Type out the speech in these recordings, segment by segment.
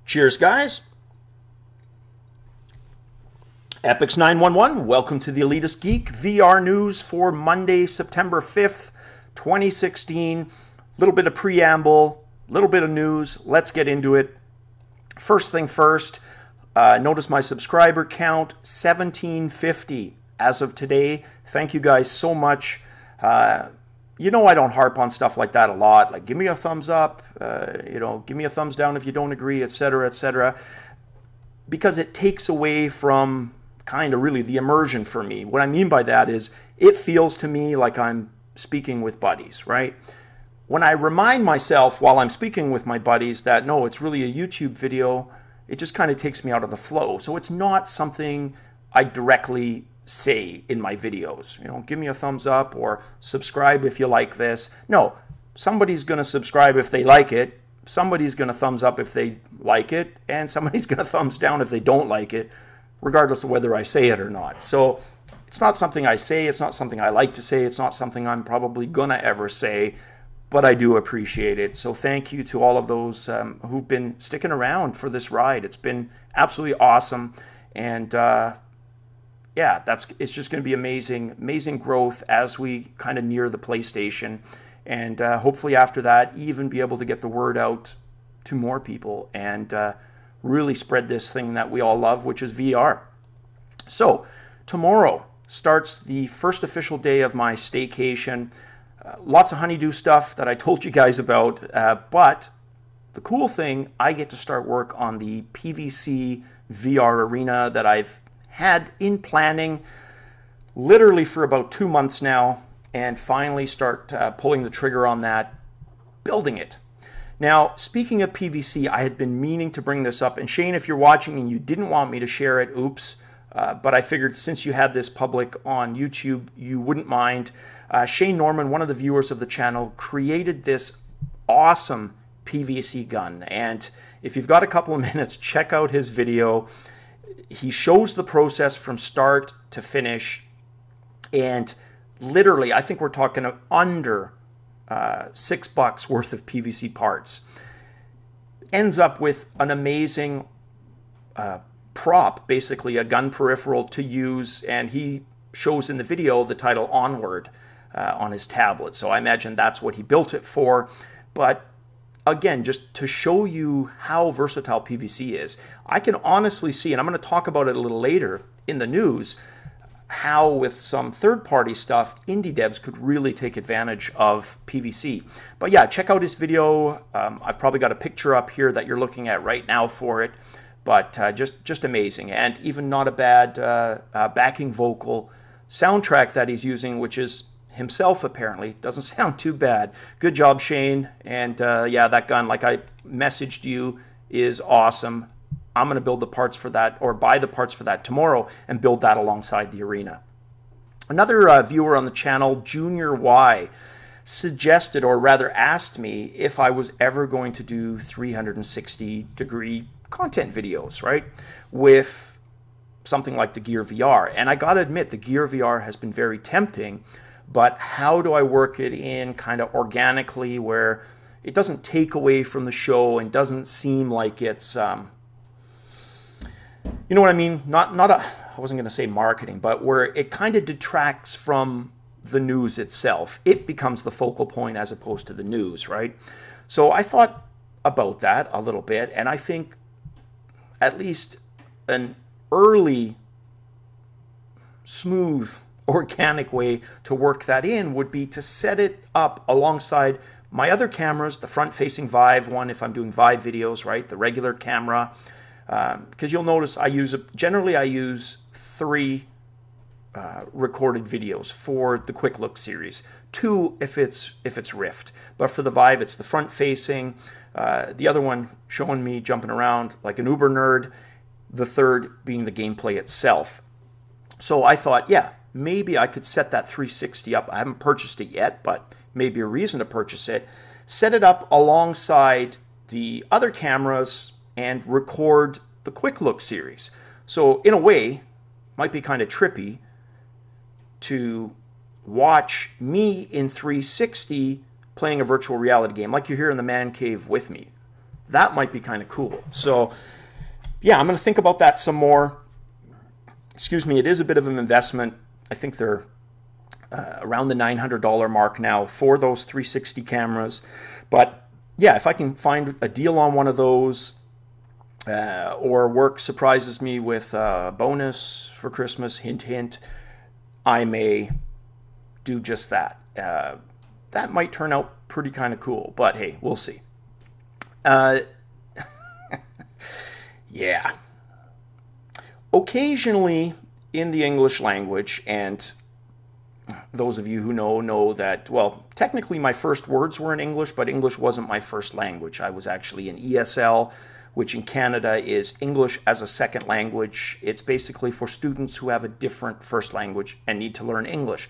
Cheers, guys. Epix 911, welcome to the Elitist Geek VR news for Monday, September 5th, 2016. Little bit of preamble, little bit of news. Let's get into it. First thing first, notice my subscriber count, 1750 as of today. Thank you guys so much. You know I don't harp on stuff like that a lot. Like, give me a thumbs up, give me a thumbs down if you don't agree, etc., because it takes away from kind of really the immersion for me. What I mean by that is it feels to me like I'm speaking with buddies, right? When I remind myself while I'm speaking with my buddies that no, it's really a YouTube video, it just kind of takes me out of the flow. So it's not something I directly say in my videos. Give me a thumbs up or subscribe if you like this. No, somebody's going to subscribe if they like it. Somebody's going to thumbs up if they like it. And somebody's going to thumbs down if they don't like it, regardless of whether I say it or not. So it's not something I say. It's not something I like to say. It's not something I'm probably going to ever say, but I do appreciate it. So thank you to all of those who've been sticking around for this ride. It's been absolutely awesome. And yeah, it's just going to be amazing growth as we kind of near the PlayStation. And hopefully after that, even be able to get the word out to more people and really spread this thing that we all love, which is VR. So tomorrow starts the first official day of my staycation. Lots of honeydew stuff that I told you guys about, but the cool thing, I get to start work on the PVC VR Arena that I've had in planning literally for about 2 months now, and finally start pulling the trigger on that, building it. Now, speaking of PVC, I had been meaning to bring this up, and Shane, if you're watching and you didn't want me to share it, oops, but I figured since you had this public on YouTube, you wouldn't mind. Shane Norman, one of the viewers of the channel, created this awesome PVC gun, and if you've got a couple of minutes, check out his video. He shows the process from start to finish, and literally, I think we're talking of under $6 worth of PVC parts. Ends up with an amazing prop, basically a gun peripheral to use, and he shows in the video the title Onward on his tablet. So I imagine that's what he built it for. But again, just to show you how versatile PVC is, I can honestly see, and I'm going to talk about it a little later in the news, how with some third-party stuff, indie devs could really take advantage of PVC. But yeah, check out his video. I've probably got a picture up here that you're looking at right now for it, but just amazing. And even not a bad backing vocal soundtrack that he's using, which is himself apparently. Doesn't sound too bad. Good job, Shane. And yeah, that gun, like I messaged you, is awesome. I'm going to build the parts for that, or buy the parts for that tomorrow and build that alongside the Arena. Another viewer on the channel, Junior Y, suggested, or rather asked me, if I was ever going to do 360-degree content videos, right, with something like the Gear VR. And I got to admit, the Gear VR has been very tempting, but how do I work it in kind of organically where it doesn't take away from the show and doesn't seem like it's you know what I mean? I wasn't going to say marketing, but where it kind of detracts from the news itself. It becomes the focal point as opposed to the news, right? So I thought about that a little bit, and I think at least an early, smooth, organic way to work that in would be to set it up alongside my other cameras, the front-facing Vive one if I'm doing Vive videos, right? The regular camera. Because you'll notice generally I use 3 recorded videos for the Quick Look series. 2 if it's Rift, but for the Vive it's the front facing. The other one showing me jumping around like an uber nerd. The third being the gameplay itself. So I thought, yeah, maybe I could set that 360 up. I haven't purchased it yet, but maybe a reason to purchase it. Set it up alongside the other cameras and record the Quick Look series. So in a way, might be kind of trippy to watch me in 360 playing a virtual reality game like you're here in the man cave with me. That might be kind of cool. So yeah, I'm going to think about that some more. Excuse me, it is a bit of an investment. I think they're around the $900 mark now for those 360 cameras. But yeah, if I can find a deal on one of those, or work surprises me with a bonus for Christmas, hint, hint, I may do just that. That might turn out pretty kind of cool, but hey, we'll see. Yeah. Occasionally in the English language, and those of you who know that, well, technically my first words were in English, but English wasn't my first language. I was actually in ESL, which in Canada is English as a second language. It's basically for students who have a different first language and need to learn English.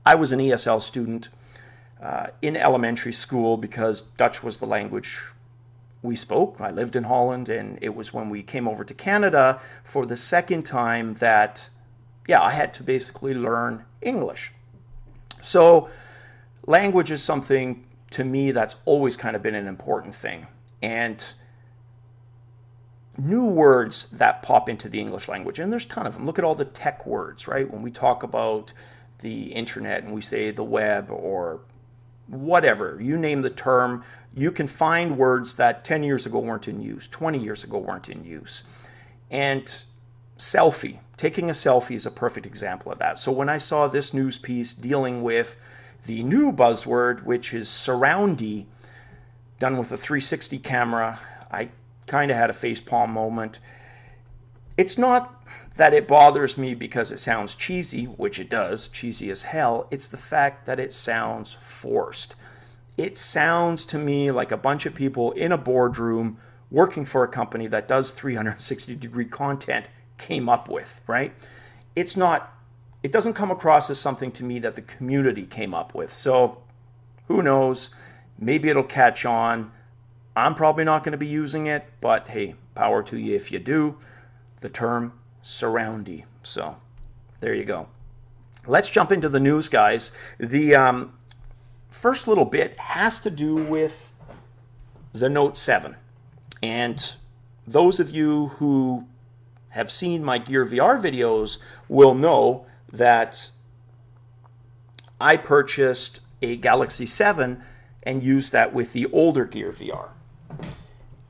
I was an ESL student in elementary school because Dutch was the language we spoke. I lived in Holland, and it was when we came over to Canada for the second time that, yeah, I had to basically learn English. So language is something to me that's always kind of been an important thing. And new words that pop into the English language, and there's a ton of them. Look at all the tech words, right? When we talk about the internet and we say the web or whatever, you name the term, you can find words that 10 years ago weren't in use, 20 years ago weren't in use. And selfie, taking a selfie is a perfect example of that. So when I saw this news piece dealing with the new buzzword, which is Surroundie, done with a 360 camera, I kind of had a facepalm moment. It's not that it bothers me because it sounds cheesy, which it does, cheesy as hell. It's the fact that it sounds forced. It sounds to me like a bunch of people in a boardroom working for a company that does 360-degree content came up with, right? It's not, it doesn't come across as something to me that the community came up with. So who knows? Maybe it'll catch on. I'm probably not going to be using it, but hey, power to you if you do. The term Surroundie. So there you go. Let's jump into the news, guys. The first little bit has to do with the Note 7. And those of you who have seen my Gear VR videos will know that I purchased a Galaxy 7 and used that with the older Gear VR.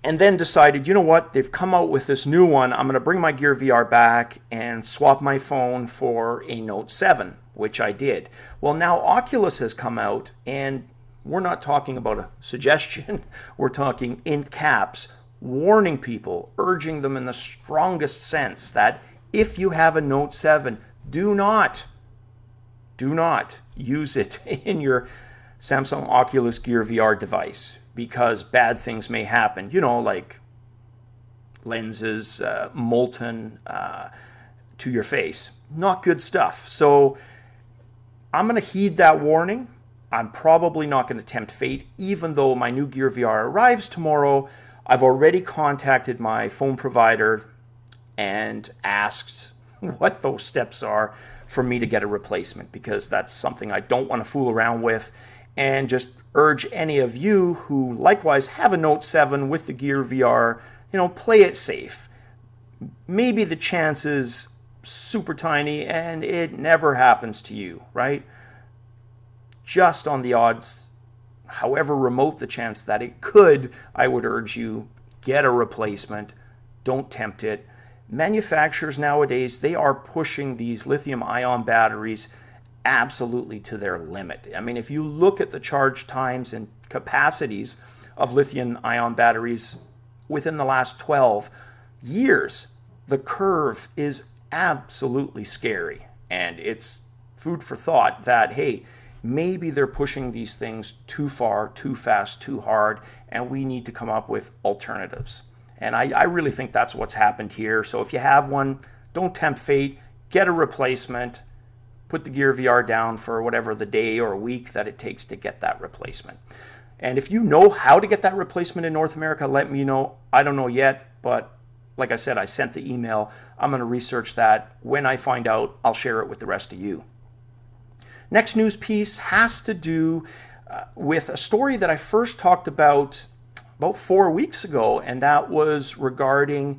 And then decided, you know what, they've come out with this new one. I'm going to bring my Gear VR back and swap my phone for a Note 7, which I did. Well, now Oculus has come out, and we're not talking about a suggestion. We're talking in caps, warning people, urging them in the strongest sense that if you have a Note 7, do not use it in your Samsung Oculus Gear VR device, because bad things may happen, you know, like lenses molten to your face. Not good stuff. So I'm going to heed that warning. I'm probably not going to tempt fate, even though my new Gear VR arrives tomorrow. I've already contacted my phone provider and asked what those steps are for me to get a replacement, because that's something I don't want to fool around with. And just urge any of you who likewise have a Note 7 with the Gear VR, you know, play it safe. Maybe the chance is super tiny and it never happens to you, right? Just on the odds, however remote the chance that it could, I would urge you, get a replacement. Don't tempt it. Manufacturers nowadays, they are pushing these lithium-ion batteries absolutely to their limit. I mean, if you look at the charge times and capacities of lithium-ion batteries within the last 12 years, the curve is absolutely scary. And it's food for thought that, hey, maybe they're pushing these things too far, too fast, too hard, and we need to come up with alternatives. And I really think that's what's happened here. So if you have one, don't tempt fate, get a replacement. Put the Gear VR down for whatever the day or week that it takes to get that replacement. And if you know how to get that replacement in North America, let me know. I don't know yet, but like I said, I sent the email. I'm going to research that. When I find out, I'll share it with the rest of you. Next news piece has to do with a story that I first talked about about 4 weeks ago, and that was regarding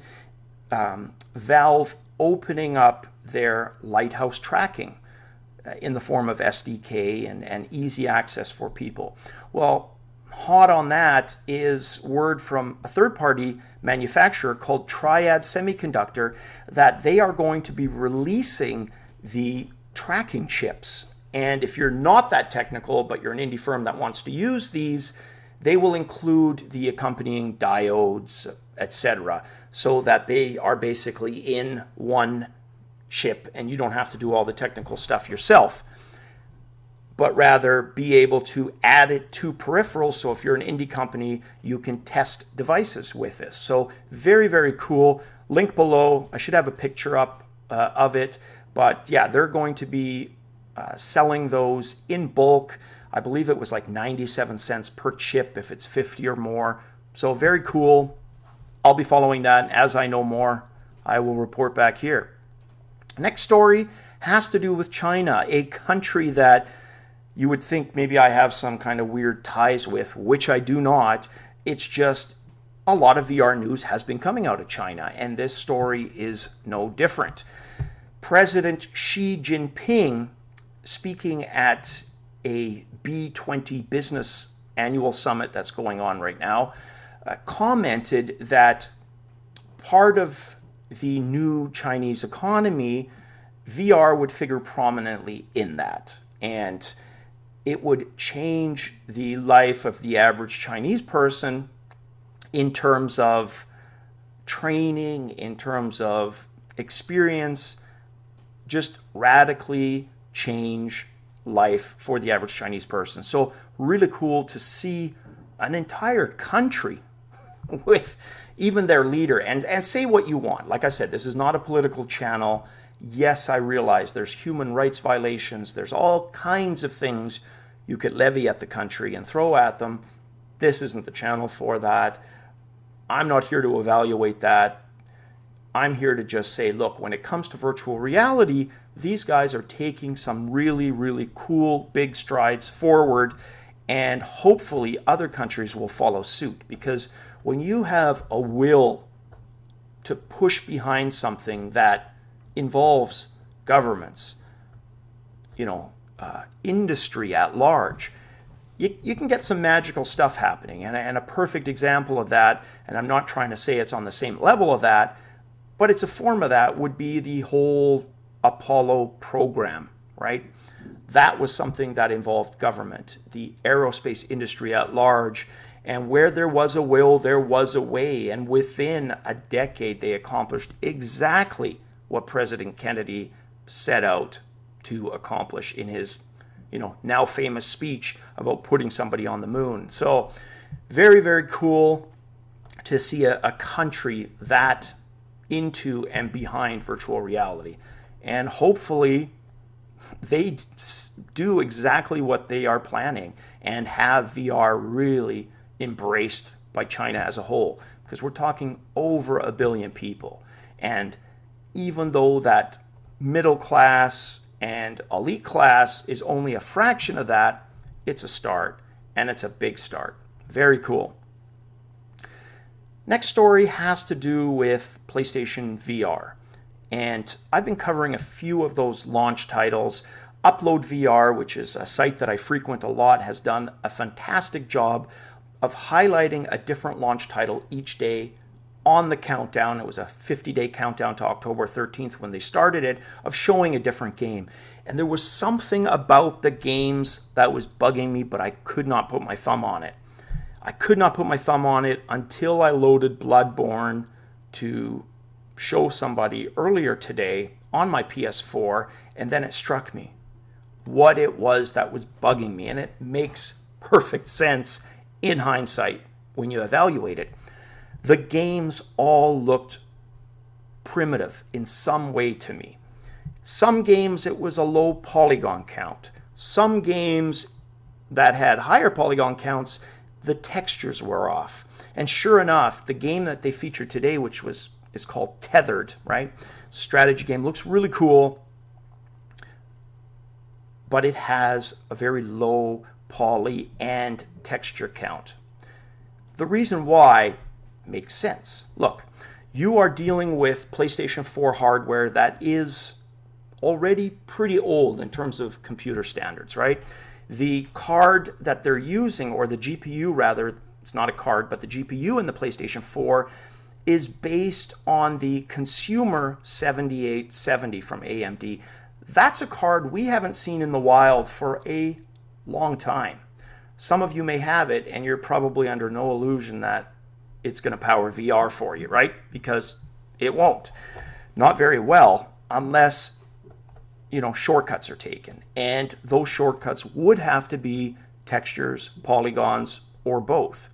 Valve opening up their Lighthouse tracking in the form of SDK and easy access for people. Well, hot on that is word from a third-party manufacturer called Triad Semiconductor that they are going to be releasing the tracking chips. And if you're not that technical, but you're an indie firm that wants to use these, they will include the accompanying diodes, etc., so that they are basically in one chip and you don't have to do all the technical stuff yourself, but rather be able to add it to peripherals. So if you're an indie company, you can test devices with this. So very, very cool. Link below. I should have a picture up of it. But yeah, they're going to be selling those in bulk. I believe it was like 97 cents per chip if it's 50 or more. So very cool. I'll be following that. And as I know more, I will report back here. Next story has to do with China, a country that you would think maybe I have some kind of weird ties with, which I do not. It's just a lot of VR news has been coming out of China, and this story is no different. President Xi Jinping, speaking at a B20 business annual summit that's going on right now, commented that part of the new Chinese economy, VR would figure prominently in that. And it would change the life of the average Chinese person in terms of training, in terms of experience, just radically change life for the average Chinese person. So really cool to see an entire country with even their leader, and say what you want. Like I said, this is not a political channel. Yes, I realize there's human rights violations. There's all kinds of things you could levy at the country and throw at them. This isn't the channel for that. I'm not here to evaluate that. I'm here to just say, look, when it comes to virtual reality, these guys are taking some really, really cool, big strides forward, and hopefully other countries will follow suit. Because when you have a will to push behind something that involves governments, industry at large, you can get some magical stuff happening. And a perfect example of that, and I'm not trying to say it's on the same level of that, but it's a form of that, would be the whole Apollo program, right? That was something that involved government, the aerospace industry at large, and where there was a will, there was a way. And within a decade, they accomplished exactly what President Kennedy set out to accomplish in his, now famous speech about putting somebody on the moon. So very, very cool to see a country that into and behind virtual reality. And hopefully they do exactly what they are planning and have VR really embraced by China as a whole, because we're talking over 1 billion people. And even though that middle class and elite class is only a fraction of that, it's a start, and it's a big start. Very cool. Next story has to do with PlayStation VR. And I've been covering a few of those launch titles. Upload VR, which is a site that I frequent a lot, has done a fantastic job of highlighting a different launch title each day on the countdown. It was a 50-day countdown to October 13th when they started it, of showing a different game. And there was something about the games that was bugging me, but I could not put my thumb on it. I could not put my thumb on it until I loaded Bloodborne to show somebody earlier today on my PS4, and then it struck me what it was that was bugging me. And it makes perfect sense in hindsight when you evaluate it. The games all looked primitive in some way to me. Some games it was a low polygon count. Some games that had higher polygon counts, the textures were off. And sure enough, the game that they featured today, which is called Tethered, right? Strategy game, looks really cool, but it has a very low poly and texture count. the reason why makes sense. Look, you are dealing with PlayStation 4 hardware that is already pretty old in terms of computer standards, right? The card that they're using, or the GPU rather, it's not a card, but the GPU in the PlayStation 4 is based on the consumer 7870 from AMD. That's a card we haven't seen in the wild for a long time. Some of you may have it, and you're probably under no illusion that it's going to power VR for you, right? Because it won't. Not very well, unless, shortcuts are taken. And those shortcuts would have to be textures, polygons, or both.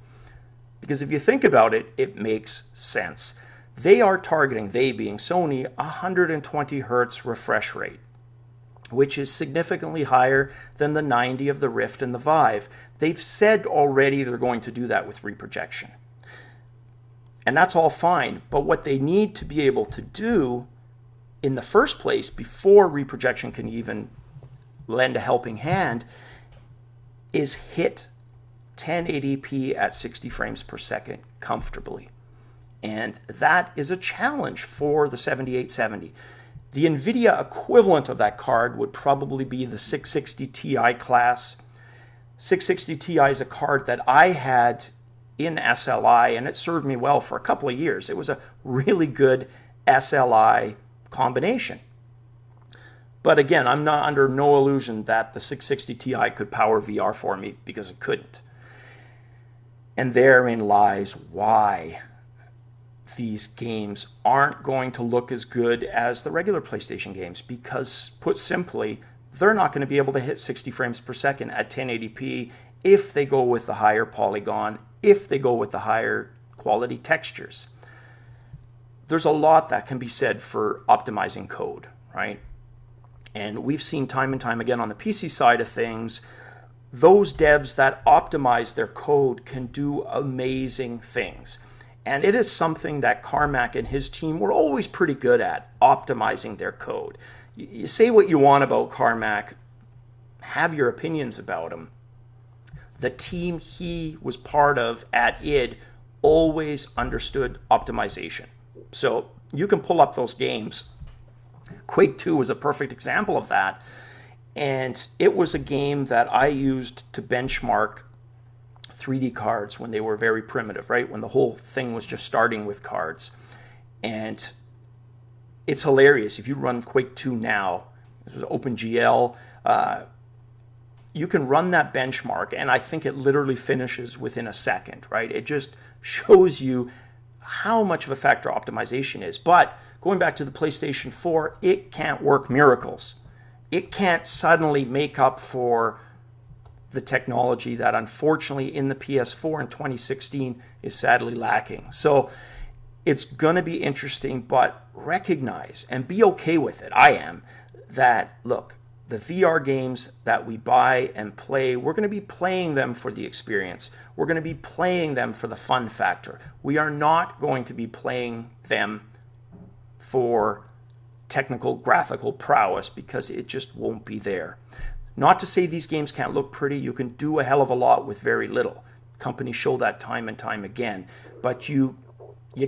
Because if you think about it, it makes sense. They are targeting, they being Sony, 120 hertz refresh rate, which is significantly higher than the 90 of the Rift and the Vive. They've said already they're going to do that with reprojection. And that's all fine, but what they need to be able to do in the first place, before reprojection can even lend a helping hand, is hit 1080p at 60 frames per second comfortably. And that is a challenge for the 7870. The NVIDIA equivalent of that card would probably be the 660 Ti class. 660 Ti is a card that I had in SLI, and it served me well for a couple of years. It was a really good SLI combination. But again, I'm not under no illusion that the 660 Ti could power VR for me, because it couldn't. And therein lies why these games aren't going to look as good as the regular PlayStation games, because, put simply, they're not going to be able to hit 60 frames per second at 1080p if they go with the higher polygon, if they go with the higher quality textures. There's a lot that can be said for optimizing code, right? And we've seen time and time again on the PC side of things, those devs that optimize their code can do amazing things. And it is something that Carmack and his team were always pretty good at, optimizing their code. You say what you want about Carmack, have your opinions about him. The team he was part of at id always understood optimization. So you can pull up those games. Quake 2 was a perfect example of that. And it was a game that I used to benchmark 3D cards when they were very primitive, right? When the whole thing was just starting with cards. And it's hilarious. If you run Quake 2 now, this was OpenGL, you can run that benchmark, and I think it literally finishes within a second, right? It just shows you how much of a factor optimization is. But going back to the PlayStation 4, it can't work miracles. It can't suddenly make up for the technology that unfortunately in the PS4 in 2016 is sadly lacking. So it's going to be interesting, but recognize and be okay with it. I am. That, look, the VR games that we buy and play, we're going to be playing them for the experience. We're going to be playing them for the fun factor. We are not going to be playing them for technical graphical prowess, because it just won't be there. Not to say these games can't look pretty. You can do a hell of a lot with very little. Companies show that time and time again. But you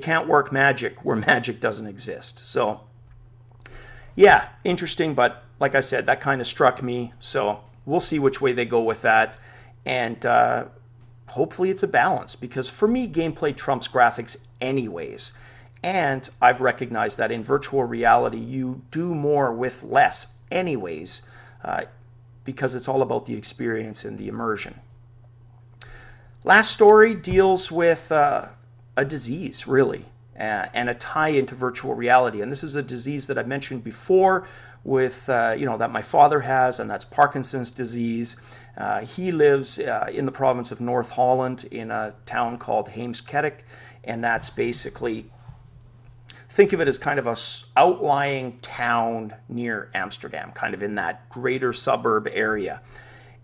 can't work magic where magic doesn't exist. So yeah, interesting, but like I said, that kind of struck me. So we'll see which way they go with that. And hopefully it's a balance, because for me, gameplay trumps graphics anyways. And I've recognized that in virtual reality, you do more with less anyways, because it's all about the experience and the immersion. Last story deals with a disease, really, and a tie into virtual reality. And this is a disease that I mentioned before with, that my father has, and that's Parkinson's disease. He lives in the province of North Holland in a town called Heemskerk, and that's basically, think of it as kind of a outlying town near Amsterdam, kind of in that greater suburb area.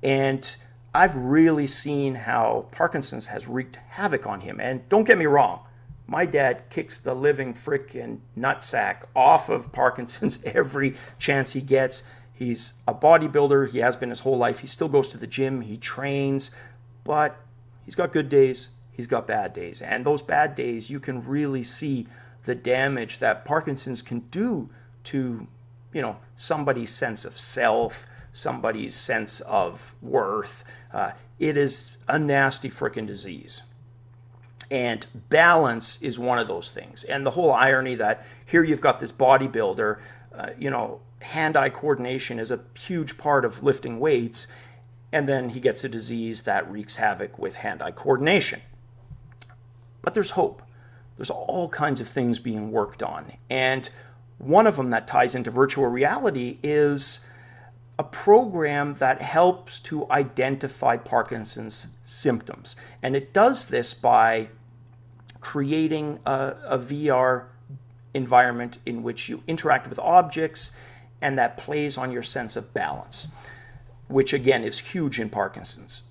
And I've really seen how Parkinson's has wreaked havoc on him. And don't get me wrong, my dad kicks the living frickin' nutsack off of Parkinson's every chance he gets. He's a bodybuilder. He has been his whole life. He still goes to the gym. He trains. But he's got good days. he's got bad days. And those bad days, you can really see the damage that Parkinson's can do to, somebody's sense of self, somebody's sense of worth. It is a nasty frickin' disease. And balance is one of those things. And the whole irony that here you've got this bodybuilder, hand-eye coordination is a huge part of lifting weights, and then he gets a disease that wreaks havoc with hand-eye coordination. But there's hope. There's all kinds of things being worked on. And one of them that ties into virtual reality is a program that helps to identify Parkinson's symptoms. And it does this by creating a VR environment in which you interact with objects and that plays on your sense of balance, which again is huge in Parkinson's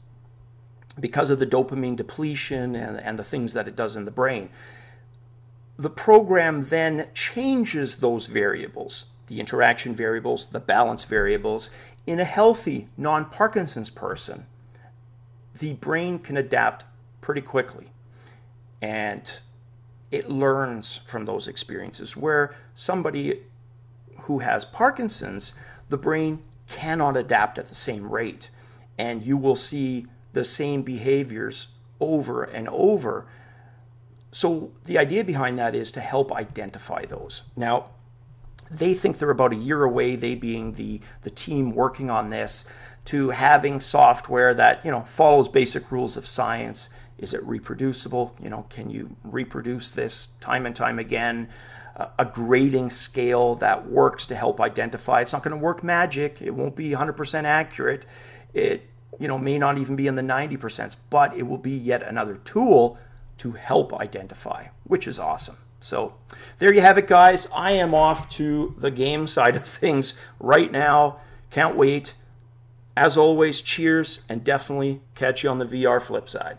because of the dopamine depletion and the things that it does in the brain. The program then changes those variables, the interaction variables, the balance variables. In a healthy non-Parkinson's person, the brain can adapt pretty quickly. And it learns from those experiences, where somebody who has Parkinson's, the brain cannot adapt at the same rate. And you will see the same behaviors over and over. So the idea behind that is to help identify those. Now, they think they're about a year away, they being the team working on this, to having software that, follows basic rules of science. Is it reproducible? Can you reproduce this time and time again? A grading scale that works to help identify. It's not going to work magic. It won't be 100% accurate. It, may not even be in the 90%, but it will be yet another tool to help identify, which is awesome. So there you have it, guys. I am off to the game side of things right now. Can't wait. As always, cheers, and definitely catch you on the VR flip side.